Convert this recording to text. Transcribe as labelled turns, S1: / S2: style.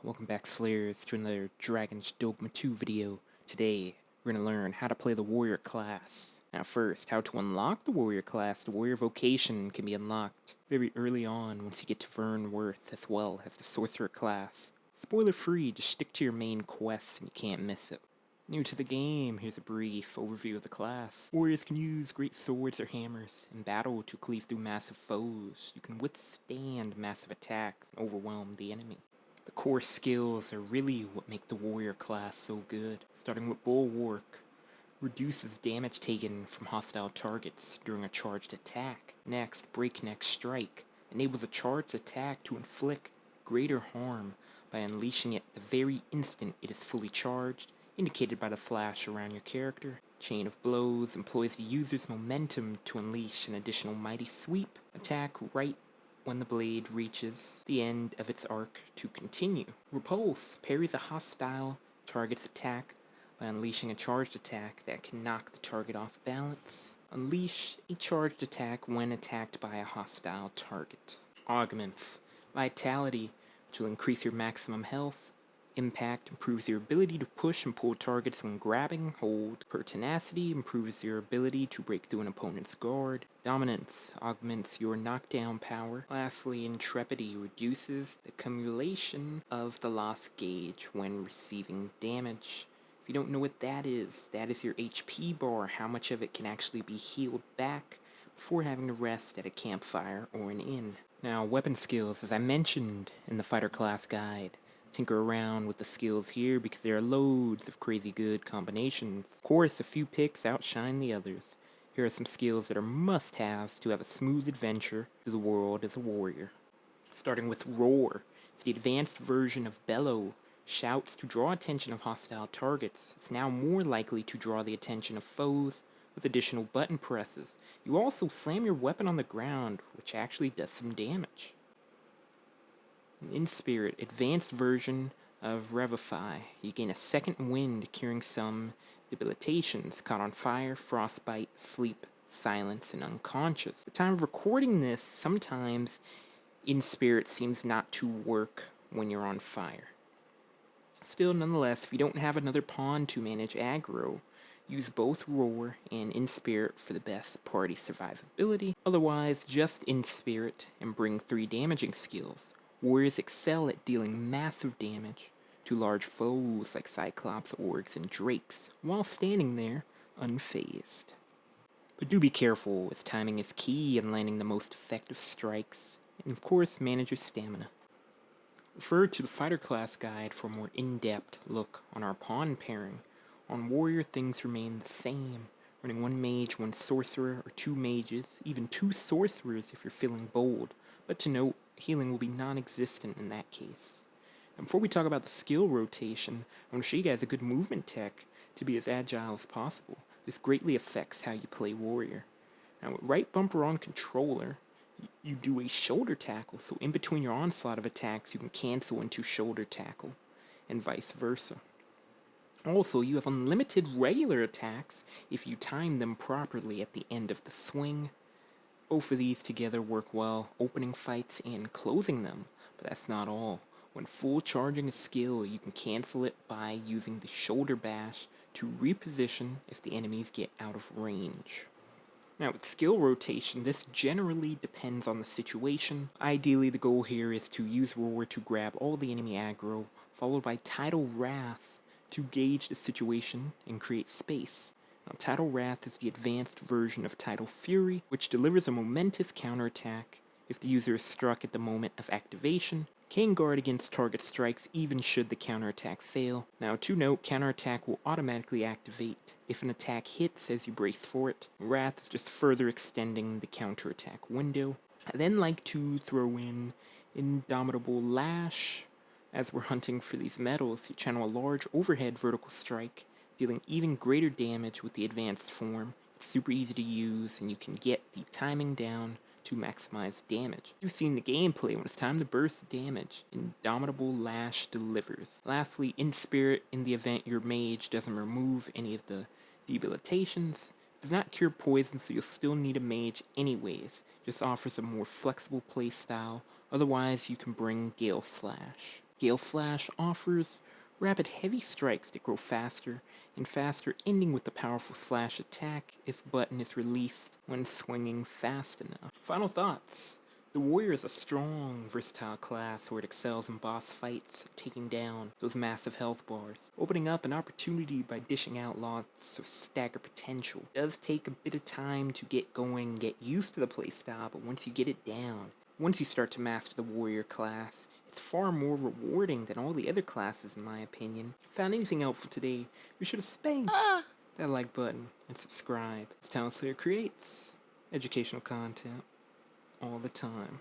S1: Welcome back, Slayers, to another Dragon's Dogma 2 video. Today, we're going to learn how to play the Warrior class. Now first, how to unlock the Warrior class. The Warrior Vocation can be unlocked very early on once you get to Vern Worth, as well as the Sorcerer class. Spoiler free, just stick to your main quests and you can't miss it. New to the game, here's a brief overview of the class. Warriors can use great swords or hammers in battle to cleave through massive foes. You can withstand massive attacks and overwhelm the enemy. The core skills are really what make the warrior class so good. Starting with Bulwark, reduces damage taken from hostile targets during a charged attack. Next, Breakneck Strike, enables a charged attack to inflict greater harm by unleashing it the very instant it is fully charged, indicated by the flash around your character. Chain of Blows employs the user's momentum to unleash an additional mighty sweep attack right when the blade reaches the end of its arc to continue. Repulse parries a hostile target's attack by unleashing a charged attack that can knock the target off balance. Unleash a charged attack when attacked by a hostile target. Augments Vitality, which will increase your maximum health. Impact improves your ability to push and pull targets when grabbing, hold. Pertinacity improves your ability to break through an opponent's guard. Dominance augments your knockdown power. Lastly, Intrepidity reduces the accumulation of the loss gauge when receiving damage. If you don't know what that is your HP bar, how much of it can actually be healed back before having to rest at a campfire or an inn. Now, weapon skills, as I mentioned in the fighter class guide. Tinker around with the skills here because there are loads of crazy good combinations. Of course, a few picks outshine the others. Here are some skills that are must-haves to have a smooth adventure through the world as a warrior. Starting with Roar, it's the advanced version of Bellow. Shouts to draw attention of hostile targets. It's now more likely to draw the attention of foes with additional button presses. You also slam your weapon on the ground, which actually does some damage. In Spirit, advanced version of Revivify. You gain a second wind, curing some debilitations, caught on fire, frostbite, sleep, silence, and unconscious. At the time of recording this, sometimes In Spirit seems not to work when you're on fire. Still, nonetheless, if you don't have another pawn to manage aggro, use both Roar and In Spirit for the best party survivability. Otherwise, just In Spirit and bring 3 damaging skills. Warriors excel at dealing massive damage to large foes like Cyclops, Orcs, and Drakes, while standing there unfazed. But do be careful, as timing is key in landing the most effective strikes, and of course manage your stamina. Refer to the Fighter Class Guide for a more in-depth look on our pawn pairing. On Warrior, things remain the same, running 1 mage, 1 sorcerer, or 2 mages, even 2 sorcerers if you're feeling bold, but to note, healing will be non-existent in that case. And before we talk about the skill rotation, I want to show you guys a good movement tech to be as agile as possible. This greatly affects how you play warrior. Now with right bumper on controller, you do a shoulder tackle, so in between your onslaught of attacks you can cancel into shoulder tackle, and vice versa. Also, you have unlimited regular attacks if you time them properly at the end of the swing. Both of these together work well, opening fights and closing them, but that's not all. When full charging a skill, you can cancel it by using the shoulder bash to reposition if the enemies get out of range. Now with skill rotation, this generally depends on the situation. Ideally, the goal here is to use Roar to grab all the enemy aggro, followed by Tidal Wrath to gauge the situation and create space. Now, Tidal Wrath is the advanced version of Tidal Fury, which delivers a momentous counterattack if the user is struck at the moment of activation, can guard against target strikes even should the counterattack fail. Now to note, counterattack will automatically activate if an attack hits as you brace for it. Wrath is just further extending the counterattack window. I then like to throw in Indomitable Lash. As we're hunting for these medals, you channel a large overhead vertical strike, dealing even greater damage with the advanced form. It's super easy to use, and you can get the timing down to maximize damage. You've seen the gameplay. When it's time to burst damage, Indomitable Lash delivers. Lastly, In Spirit, in the event your mage doesn't remove any of the debilitations, does not cure poison, so you'll still need a mage anyways. Just offers a more flexible playstyle. Otherwise, you can bring Gale Slash. Gale Slash offers rapid heavy strikes that grow faster and faster, ending with the powerful slash attack if button is released when swinging fast enough. Final thoughts. The warrior is a strong, versatile class where it excels in boss fights, taking down those massive health bars, opening up an opportunity by dishing out lots of stagger potential. It does take a bit of time to get going, get used to the playstyle, but once you get it down, once you start to master the warrior class, it's far more rewarding than all the other classes in my opinion. Found anything helpful today, be sure to spank that like button and subscribe, as Ty1slayer creates educational content all the time.